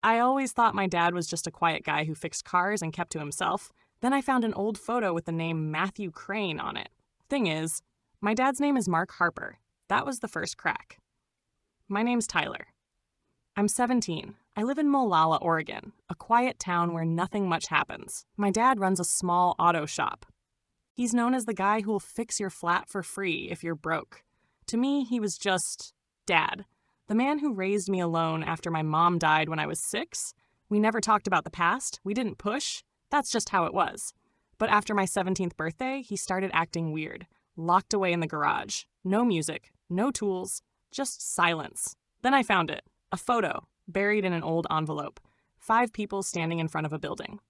I always thought my dad was just a quiet guy who fixed cars and kept to himself. Then I found an old photo with the name Matthew Crane on it. Thing is, my dad's name is Mark Harper. That was the first crack. My name's Tyler. I'm 17. I live in Molalla, Oregon, a quiet town where nothing much happens. My dad runs a small auto shop. He's known as the guy who'll fix your flat for free if you're broke. To me, he was just Dad. The man who raised me alone after my mom died when I was 6. We never talked about the past. We didn't push. That's just how it was. But after my 17th birthday, he started acting weird. Locked away in the garage. No music, no tools, just silence. Then I found it. A photo, buried in an old envelope. 5 people standing in front of a building.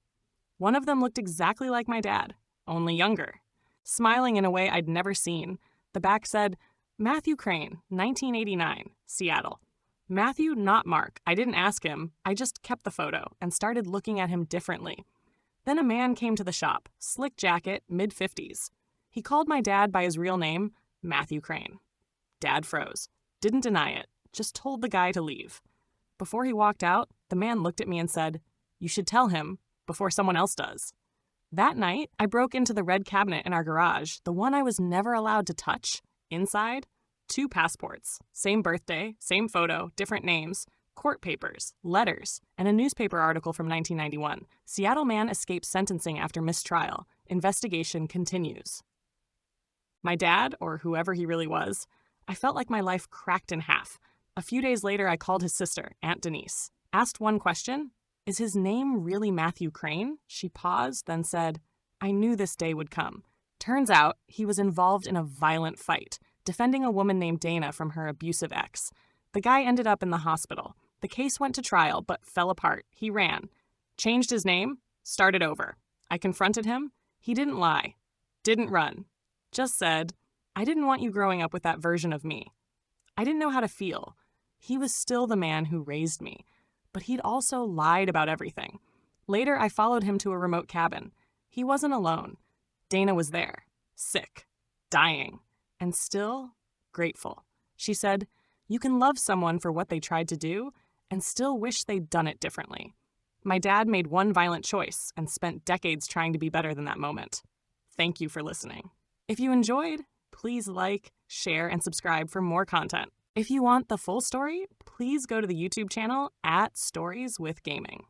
One of them looked exactly like my dad, only younger. Smiling in a way I'd never seen. The back said, Matthew Crane, 1989, Seattle. Matthew, not Mark. I didn't ask him. I just kept the photo and started looking at him differently. Then a man came to the shop, slick jacket, mid-50s. He called my dad by his real name, Matthew Crane. Dad froze. Didn't deny it. Just told the guy to leave. Before he walked out, the man looked at me and said, "You should tell him before someone else does." That night, I broke into the red cabinet in our garage, the one I was never allowed to touch. Inside, 2 passports, same birthday, same photo, different names, court papers, letters, and a newspaper article from 1991. Seattle man escapes sentencing after mistrial. Investigation continues. My dad, or whoever he really was, I felt like my life cracked in half. A few days later, I called his sister, Aunt Denise. Asked one question, "Is his name really Matthew Crane?" She paused, then said, "I knew this day would come." Turns out, he was involved in a violent fight, defending a woman named Dana from her abusive ex. The guy ended up in the hospital. The case went to trial, but fell apart. He ran. Changed his name, started over. I confronted him. He didn't lie. Didn't run. Just said, "I didn't want you growing up with that version of me." I didn't know how to feel. He was still the man who raised me, but he'd also lied about everything. Later, I followed him to a remote cabin. He wasn't alone. Dana was there, sick, dying, and still grateful. She said, "You can love someone for what they tried to do and still wish they'd done it differently." My dad made one violent choice and spent decades trying to be better than that moment. Thank you for listening. If you enjoyed, please like, share, and subscribe for more content. If you want the full story, please go to the YouTube channel @storieswithgaming.